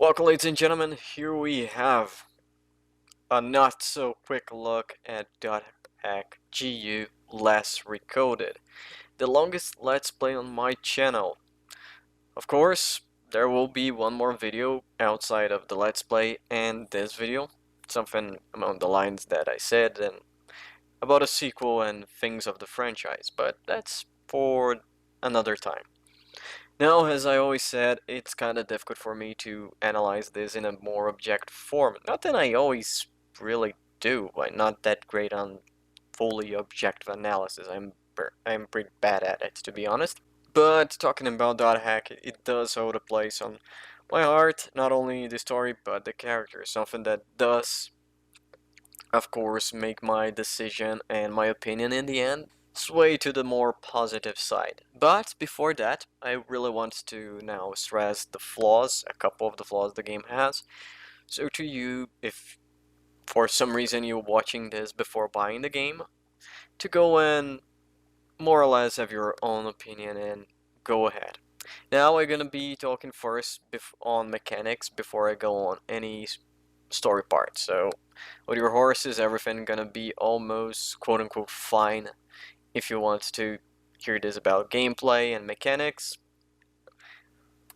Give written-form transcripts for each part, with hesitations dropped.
Welcome, ladies and gentlemen. Here we have a not so quick look at .hack GU less recoded, the longest let's play on my channel. Of course, there will be one more video outside of the let's play and this video, something among the lines that I said and about a sequel and things of the franchise, but that's for another time. Now, as I always said, it's kind of difficult for me to analyze this in a more objective form. Not that I always really do. I'm not that great on fully objective analysis. I'm pretty bad at it, to be honest. But talking about .hack, it does hold a place on my heart. Not only the story, but the character. Something that does, of course, make my decision and my opinion in the end sway to the more positive side. But before that, I really want to now stress the flaws, a couple of the flaws the game has. So to you, if for some reason you're watching this before buying the game, to go and more or less have your own opinion and go ahead. Now we're gonna be talking first on mechanics before I go on any story part. So with your horses, everything gonna be almost quote-unquote fine. If you want to hear this about gameplay and mechanics,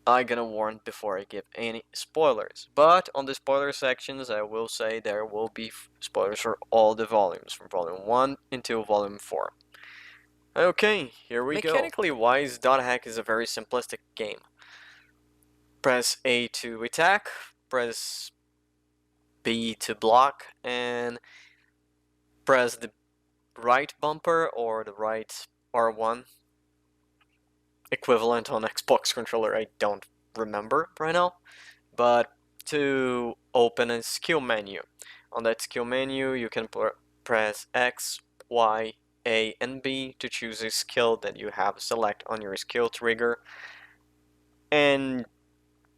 I'm gonna warn before I give any spoilers. But on the spoiler sections, I will say there will be spoilers for all the volumes, from volume 1 until volume 4. Okay, here we go. Mechanically wise, .hack is a very simplistic game. Press A to attack, press B to block, and press the right bumper or the right R1 equivalent on Xbox controller, I don't remember right now, but to open a skill menu. On that skill menu you can press X, Y, A and B to choose a skill that you have select on your skill trigger and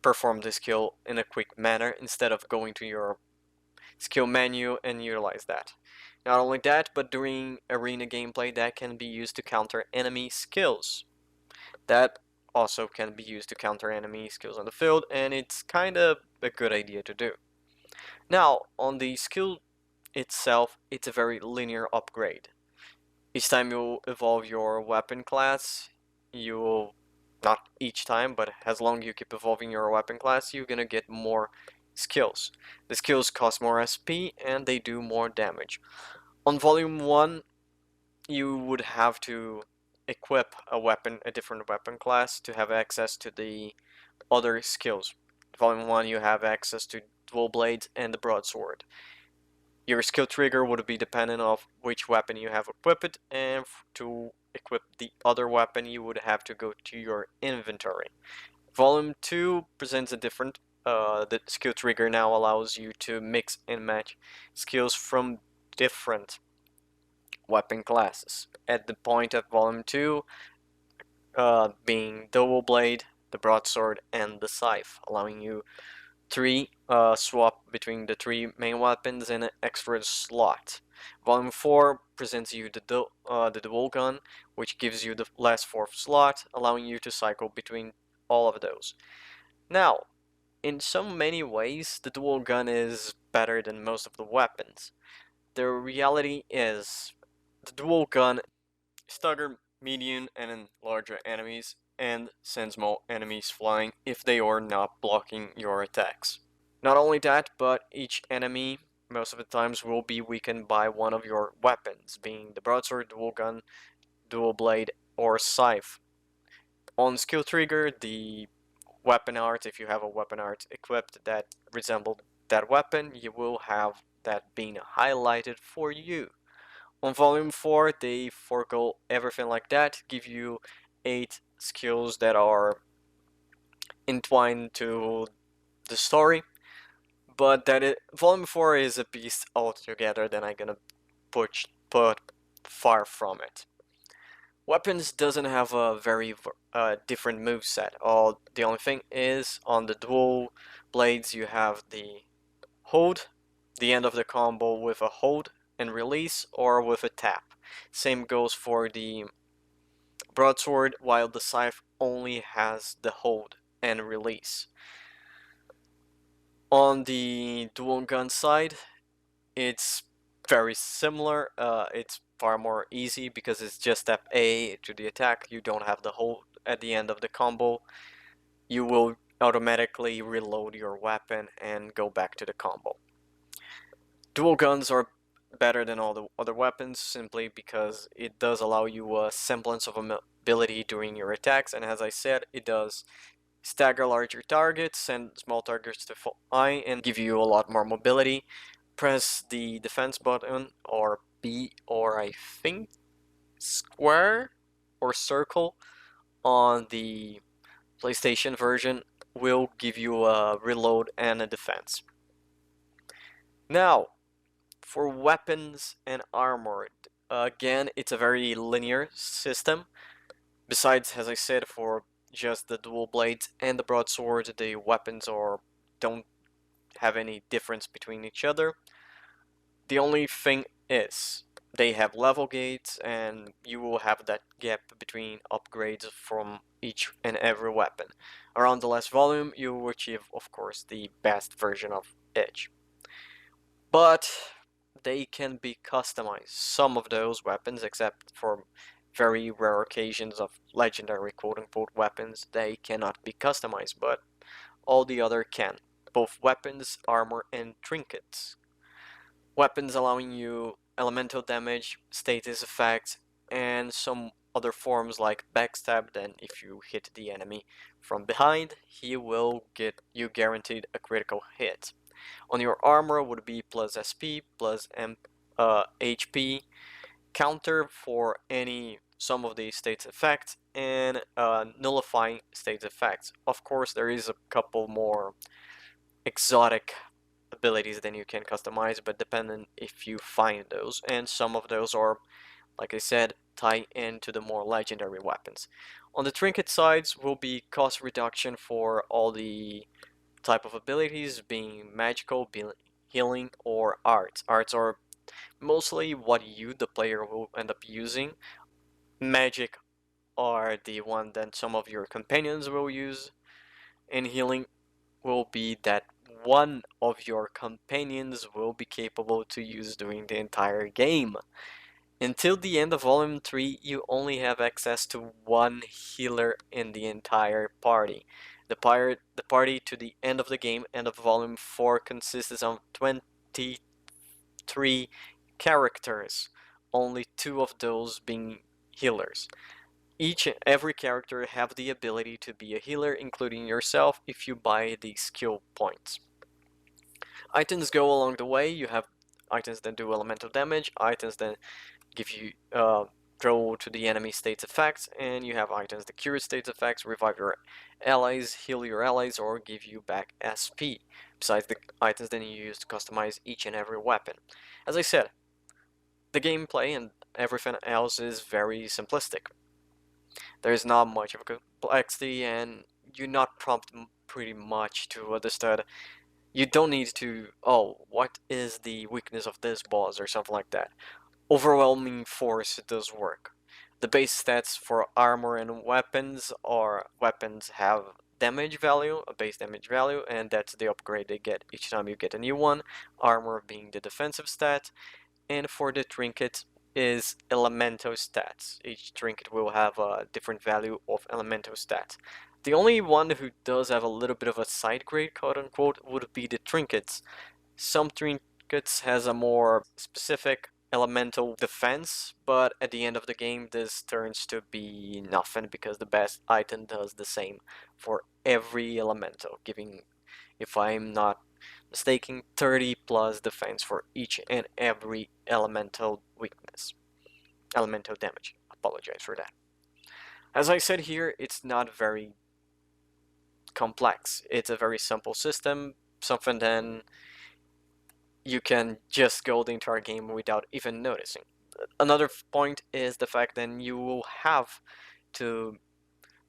perform the skill in a quick manner instead of going to your skill menu and utilize that. Not only that, but during arena gameplay that can be used to counter enemy skills. That also can be used to counter enemy skills on the field, and it's kind of a good idea to do. Now, on the skill itself, it's a very linear upgrade. Each time you evolve your weapon class, you will, not each time, but as long as you keep evolving your weapon class, you're gonna get more skills. The skills cost more SP and they do more damage. On volume 1, you would have to equip a different weapon class to have access to the other skills. Volume 1 you have access to dual blades and the broadsword. Your skill trigger would be dependent on which weapon you have equipped, and to equip the other weapon you would have to go to your inventory. Volume 2 presents a different the skill trigger now allows you to mix and match skills from different weapon classes. At the point of volume 2 being double blade, the broadsword and the scythe, allowing you swap between the three main weapons in an extra slot. Volume 4 presents you the dual gun, which gives you the last fourth slot, allowing you to cycle between all of those. Now, in so many ways, the dual gun is better than most of the weapons. The reality is, the dual gun stagger medium and larger enemies and sends more enemies flying if they are not blocking your attacks. Not only that, but each enemy most of the times will be weakened by one of your weapons, being the broadsword, dual gun, dual blade, or scythe. On skill trigger, the weapon art, if you have a weapon art equipped that resembles that weapon, you will have that being highlighted for you. On volume 4 they forego everything like that, give you 8 skills that are entwined to the story, but volume 4 is a beast altogether that I'm gonna put far from it. Weapons doesn't have a very different moveset. The only thing is on the dual blades you have the hold, the end of the combo with a hold and release, or with a tap. Same goes for the broadsword, while the scythe only has the hold and release. On the dual gun side, it's very similar. It's far more easy because it's just step A to the attack. You don't have the hold at the end of the combo. You will automatically reload your weapon and go back to the combo. Dual guns are better than all the other weapons simply because it does allow you a semblance of ability during your attacks, and as I said, it does stagger larger targets, send small targets to fly, and give you a lot more mobility. Press the defense button, or B, or I think square or circle on the PlayStation version will give you a reload and a defense. Now, for weapons and armor, again, it's a very linear system. Besides, as I said, for just the dual blades and the broadsword, the weapons don't have any difference between each other. The only thing is, they have level gates, and you will have that gap between upgrades from each and every weapon. Around the last volume, you will achieve, of course, the best version of each. But they can be customized. Some of those weapons, except for very rare occasions of legendary quote-unquote weapons, they cannot be customized, but all the other can. Both weapons, armor, and trinkets. Weapons allowing you elemental damage, status effects, and some other forms like backstab. Then if you hit the enemy from behind, he will get you guaranteed a critical hit. On your armor would be plus SP, plus HP, counter for some of the state's effects, and nullifying state's effects. Of course, there is a couple more exotic abilities than you can customize, but dependent if you find those, and some of those are, like I said, tie into the more legendary weapons. On the trinket sides will be cost reduction for all the type of abilities, being magical, being healing, or arts. Arts are mostly what you, the player, will end up using. Magic are the one that some of your companions will use, and healing will be that one of your companions will be capable to use during the entire game. Until the end of Volume 3, you only have access to one healer in the entire party. The party to the end of the game, end of Volume 4, consists of 23 characters, only 2 of those being healers. Each and every character have the ability to be a healer, including yourself, if you buy the skill points. Items go along the way. You have items that do elemental damage, items that give you throw to the enemy state's effects, and you have items that cure state's effects, revive your allies, heal your allies, or give you back SP, besides the items that you use to customize each and every weapon. As I said, the gameplay and everything else is very simplistic. There is not much of a complexity, and you're not prompted pretty much to understand. You don't need to, oh, what is the weakness of this boss or something like that. Overwhelming force does work. The base stats for armor and weapons are weapons have damage value, a base damage value, and that's the upgrade they get each time you get a new one. Armor being the defensive stat, and for the trinket is elemental stats. Each trinket will have a different value of elemental stats. The only one who does have a little bit of a side grade, quote unquote, would be the trinkets. Some trinkets has a more specific elemental defense, but at the end of the game this turns to be nothing because the best item does the same for every elemental, giving, if I'm not mistaken, 30 plus defense for each and every elemental weakness. Elemental damage. Apologize for that. As I said here, it's not very complex. It's a very simple system, something then you can just go the entire game without even noticing. Another point is the fact that you will have to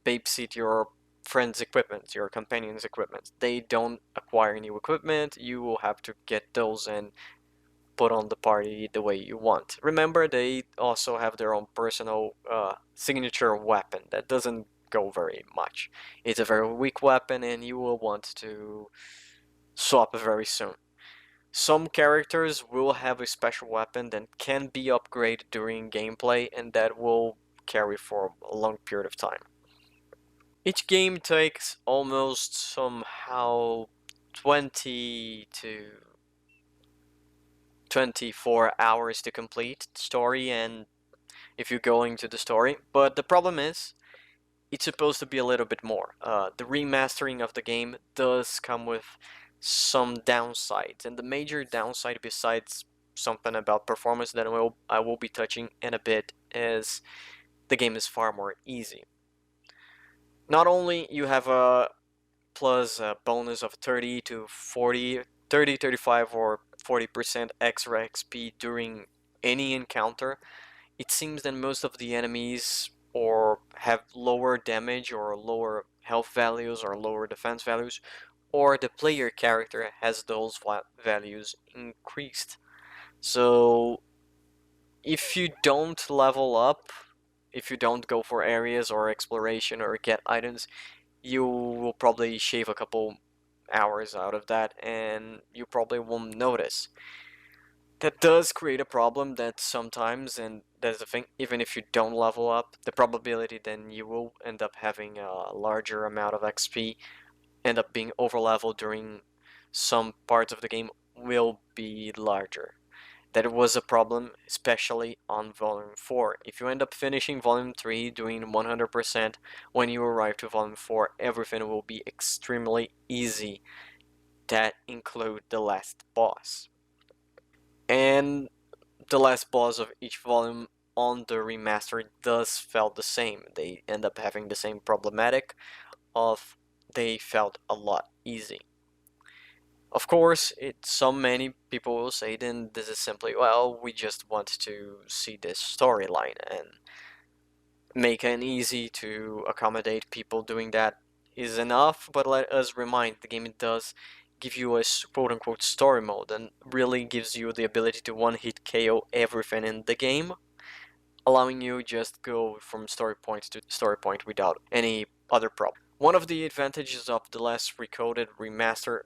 babysit your friends' equipment, your companions' equipment. They don't acquire new equipment, you will have to get those and put on the party the way you want. Remember, they also have their own personal signature weapon that doesn't go very much. It's a very weak weapon, and you will want to swap very soon. Some characters will have a special weapon that can be upgraded during gameplay and that will carry for a long period of time. Each game takes almost somehow 20 to 24 hours to complete the story, and if you're going to the story, but the problem is it's supposed to be a little bit more. The remastering of the game does come with some downsides, and the major downside, besides something about performance that I will be touching in a bit, is the game is far more easy. Not only you have a plus a bonus of 30 to 40, 30, 35, or 40% extra XP during any encounter, it seems that most of the enemies or have lower damage or lower health values or lower defense values, or the player character has those values increased. So if you don't level up, if you don't go for areas or exploration or get items, you will probably shave a couple hours out of that and you probably won't notice. That does create a problem that sometimes, and that's the thing, even if you don't level up, the probability then you will end up having a larger amount of XP, end up being over leveled during some parts of the game will be larger. That was a problem, especially on Volume 4. If you end up finishing Volume 3 doing 100%, when you arrive to Volume 4, everything will be extremely easy. That include the last boss. And the last boss of each volume on the remaster does felt the same. They end up having the same problematic of they felt a lot easy. Of course, some many people will say then this is simply, well, we just want to see this storyline and make it easy to accommodate people doing that is enough, but let us remind the game does give you a quote-unquote story mode and really gives you the ability to one-hit KO everything in the game, allowing you just go from story point to story point without any other problem. One of the advantages of the last Recoded remaster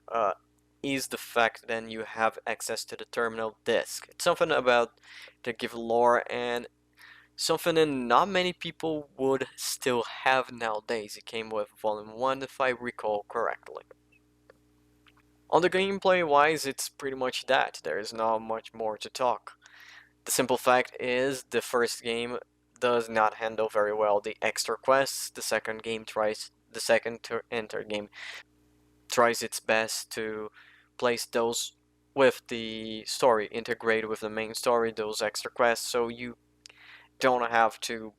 is the fact that you have access to the terminal disk. It's something about to give lore and something that not many people would still have nowadays. It came with Volume 1 if I recall correctly. On the gameplay wise, it's pretty much that. There is not much more to talk. The simple fact is the first game does not handle very well the extra quests. The second enter game tries its best to place those with the story, integrate with the main story, those extra quests, so you don't have to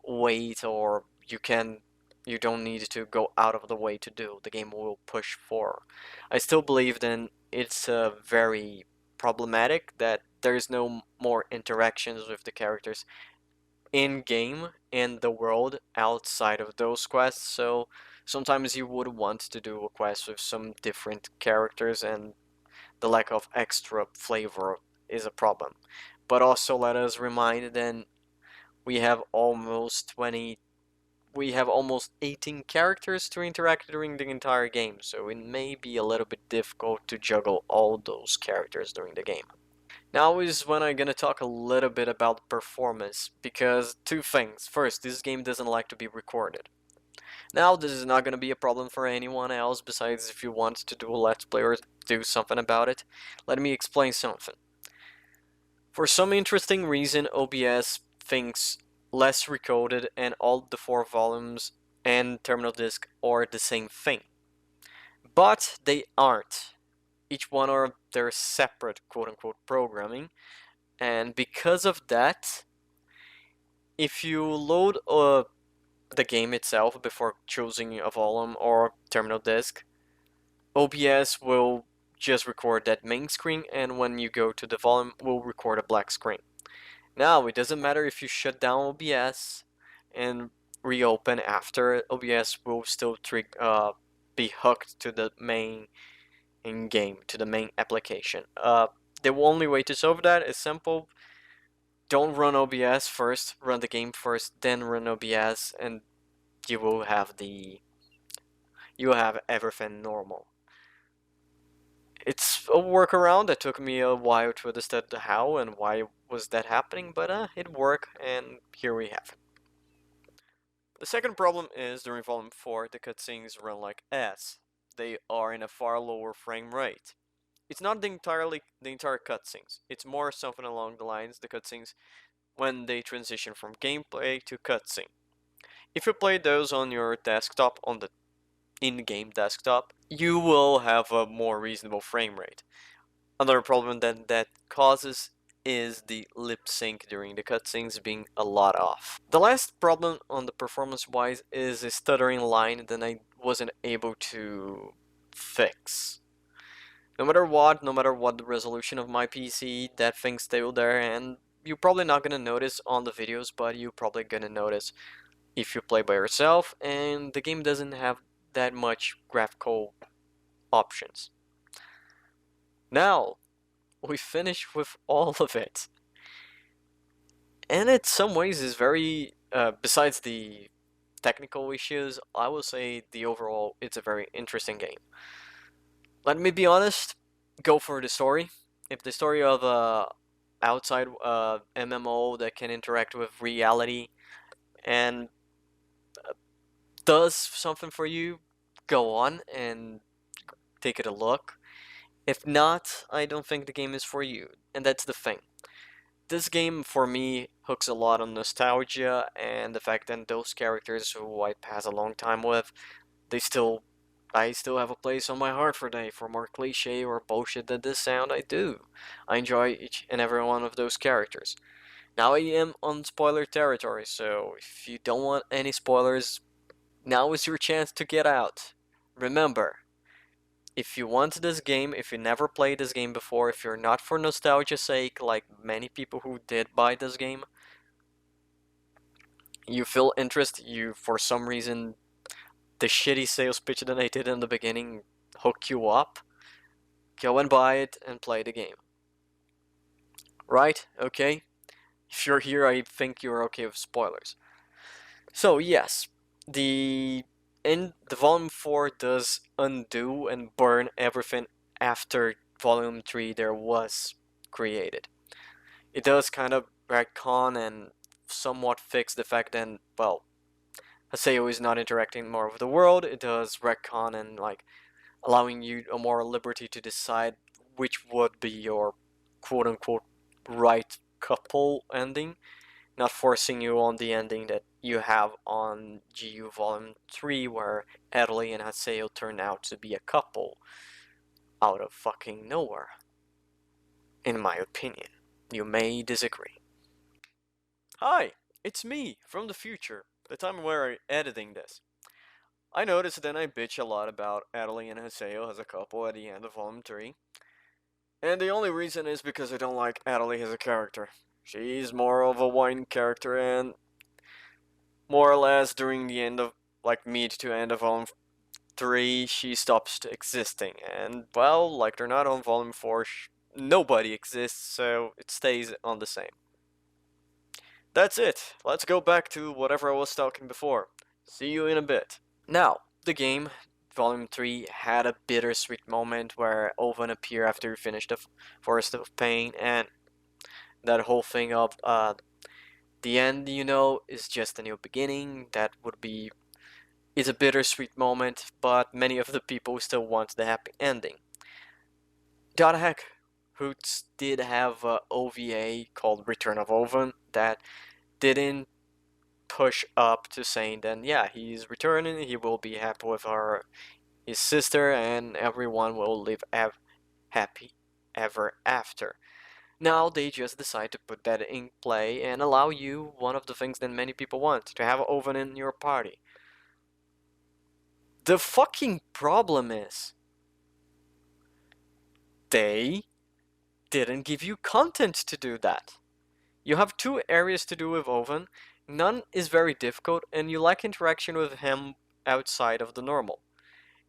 wait or you don't need to go out of the way to do. The game will push for. I still believe then it's very problematic that there's no more interactions with the characters in game in the world outside of those quests, so sometimes you would want to do a quest with some different characters and the lack of extra flavor is a problem. But also let us remind then we have almost 20 we have almost 18 characters to interact during the entire game, so it may be a little bit difficult to juggle all those characters during the game. Now is when I'm gonna talk a little bit about performance, because two things. First, this game doesn't like to be recorded. Now, this is not gonna be a problem for anyone else, besides if you want to do a Let's Play or do something about it. Let me explain something. For some interesting reason, OBS thinks less recoded and all the 4 volumes and terminal disk are the same thing. But they aren't. Each one are their separate quote-unquote programming, and because of that, if you load the game itself before choosing a volume or terminal disk, OBS will just record that main screen, and when you go to the volume, will record a black screen. Now, it doesn't matter if you shut down OBS and reopen after, OBS will still be hooked to the main in-game, to the main application. The only way to solve that is simple. Don't run OBS first, run the game first, then run OBS, and you will have everything normal. a workaround that took me a while to understand how and why was that happening, but it worked, and here we have it. The second problem is during Volume 4, the cutscenes run like ass. They are in a far lower frame rate. It's not the entire cutscenes. It's more something along the lines the cutscenes when they transition from gameplay to cutscene. If you play those on your desktop, on the in-game desktop, you will have a more reasonable frame rate. Another problem that causes is the lip sync during the cutscenes being a lot off. The last problem on the performance wise is a stuttering line that I wasn't able to fix. No matter what the resolution of my PC, that thing's still there, and you're probably not gonna notice on the videos, but you're probably gonna notice if you play by yourself, and the game doesn't have that much graphical options. Now, we finish with all of it. And in some ways is very, besides the technical issues, I will say the overall, it's a very interesting game. Let me be honest, go for the story. If the story of a outside MMO that can interact with reality and does something for you, go on and take it a look. If not, I don't think the game is for you, and that's the thing. This game, for me, hooks a lot on nostalgia and the fact that those characters who I pass a long time with, I still have a place on my heart for more cliche or bullshit that this sound, I do. I enjoy each and every one of those characters. Now I am on spoiler territory, so if you don't want any spoilers, now is your chance to get out. Remember, if you want this game, if you never played this game before, if you're not for nostalgia's sake, like many people who did buy this game, you feel interest, you, for some reason, the shitty sales pitch that I did in the beginning hook you up, go and buy it and play the game. Right? Okay? If you're here, I think you're okay with spoilers. So yes, the Volume 4 does undo and burn everything after Volume 3 there was created. It does kind of retcon and somewhat fix the fact that, well, Haseo is not interacting more with the world. It does retcon and like allowing you a more liberty to decide which would be your quote-unquote right couple ending, not forcing you on the ending that you have on GU Volume 3 where Adelie and Haseo turn out to be a couple out of fucking nowhere. In my opinion. You may disagree. Hi, it's me from the future, the time where I'm editing this. I noticed that I bitch a lot about Adelie and Haseo as a couple at the end of Volume 3. And the only reason is because I don't like Adelie as a character. She's more of a whine character, and more or less during the end of, like, mid to end of Volume 3, she stops existing. And, well, like they're not on Volume 4, nobody exists, so it stays on the same. That's it. Let's go back to whatever I was talking before. See you in a bit. Now, the game, Volume 3, had a bittersweet moment where Owen appeared after you finished the Forest of Pain, and that whole thing of the end, you know, is just a new beginning. That is a bittersweet moment, but many of the people still want the happy ending. .hack Hoots did have a OVA called Return of Owen that didn't push up to saying then yeah, he's returning, he will be happy with his sister, and everyone will live happy ever after. Now they just decide to put that in play and allow you one of the things that many people want, to have Owen in your party. The fucking problem is they didn't give you content to do that. You have 2 areas to do with Owen, none is very difficult, and you lack interaction with him outside of the normal.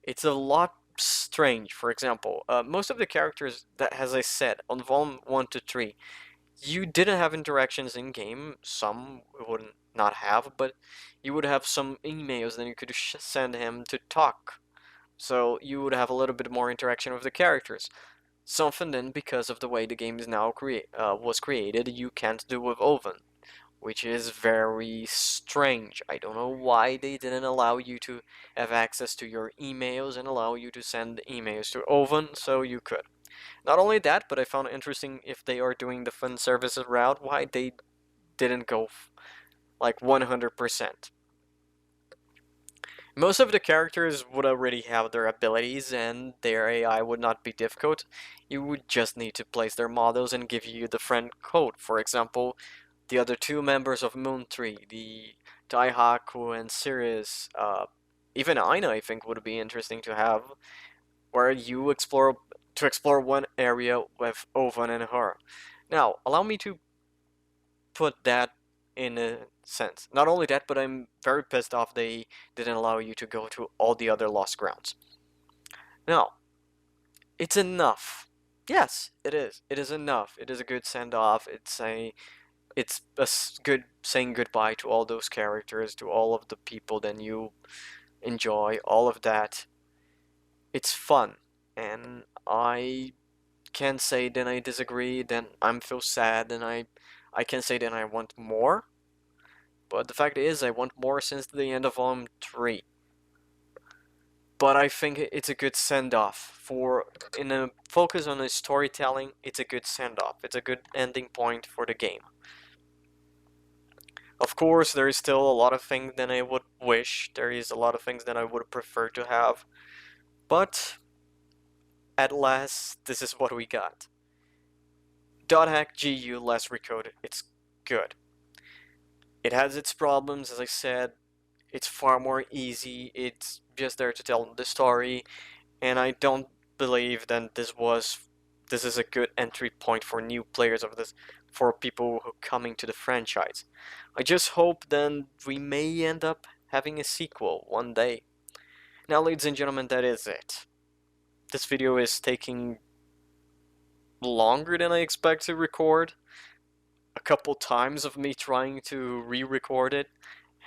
It's a lot strange. For example, most of the characters that, as I said, on Volume 1 to 3, you didn't have interactions in game. Some wouldn't not have, but you would have some emails that you could send him to talk. So you would have a little bit more interaction with the characters. Something then, because of the way the game is now was created, you can't do with Oven, which is very strange. I don't know why they didn't allow you to have access to your emails and allow you to send emails to Oven so you could. Not only that, but I found it interesting if they are doing the fun services route, why they didn't go like 100%. Most of the characters would already have their abilities and their AI would not be difficult. You would just need to place their models and give you the friend code. For example, the other two members of Moon 3, the Daihaku and Sirius, even Aina I think would be interesting to have, where you explore one area with Ovan and her. Now, allow me to put that in a sense. Not only that, but I'm very pissed off they didn't allow you to go to all the other lost grounds. Now, it's enough. Yes, it is. It is enough. It is a good send off. It's a good saying goodbye to all those characters, to all of the people that you enjoy, all of that. It's fun, and I can't say then I disagree, then I'm feel sad, and I can say then I want more. But the fact is, I want more since the end of Volume 3. But I think it's a good send-off. For in a focus on the storytelling, it's a good send-off. It's a good ending point for the game. Of course, there is still a lot of things that I would wish. There is a lot of things that I would prefer to have. But at last, this is what we got. .hack GU less Recode. It's good. It has its problems, as I said. It's far more easy. It's just there to tell the story, and I don't believe that this is a good entry point for new players of this, for people who coming to the franchise. I just hope then we may end up having a sequel one day. Now, ladies and gentlemen, that is it. This video is taking longer than I expect to record. A couple times of me trying to re-record it,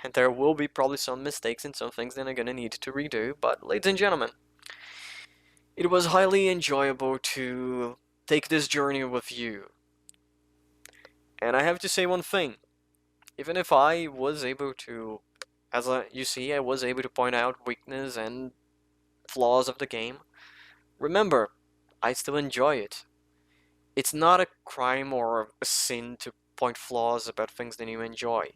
and there will be probably some mistakes and some things that I'm gonna need to redo, but ladies and gentlemen, it was highly enjoyable to take this journey with you. And I have to say one thing, even if I was able to, you see, I was able to point out weakness and flaws of the game, remember, I still enjoy it. It's not a crime or a sin to point flaws about things that you enjoy.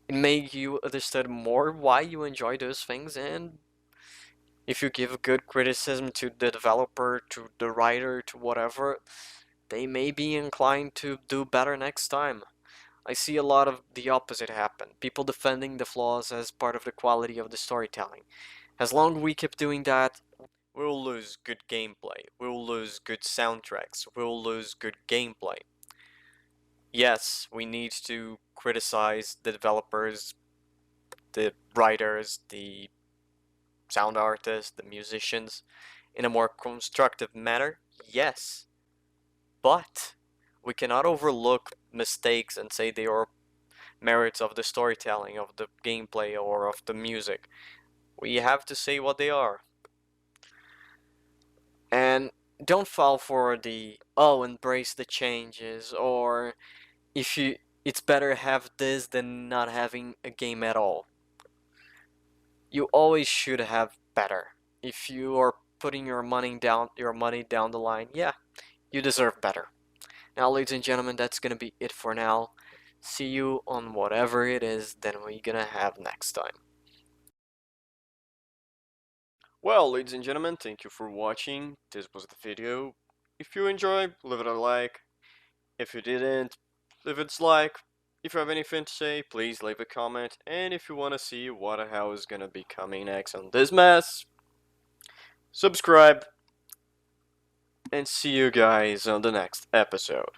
It makes you understand more why you enjoy those things, and if you give good criticism to the developer, to the writer, to whatever, they may be inclined to do better next time. I see a lot of the opposite happen. People defending the flaws as part of the quality of the storytelling. As long as we keep doing that, we'll lose good gameplay. We'll lose good soundtracks. We'll lose good gameplay. Yes, we need to criticize the developers, the writers, the sound artists, the musicians, in a more constructive manner, yes. But we cannot overlook mistakes and say they are merits of the storytelling, of the gameplay, or of the music. We have to say what they are. And don't fall for the, oh, embrace the changes, or if you, it's better have this than not having a game at all. You always should have better. If you are putting your money down the line, yeah, you deserve better. Now, ladies and gentlemen, that's gonna be it for now. See you on whatever it is that we're gonna have next time. Well, ladies and gentlemen, thank you for watching. This was the video. If you enjoyed, leave it a like. If you didn't, leave it a dislike. If you have anything to say, please leave a comment. And if you want to see what the hell is gonna be coming next on this mess, subscribe. And see you guys on the next episode.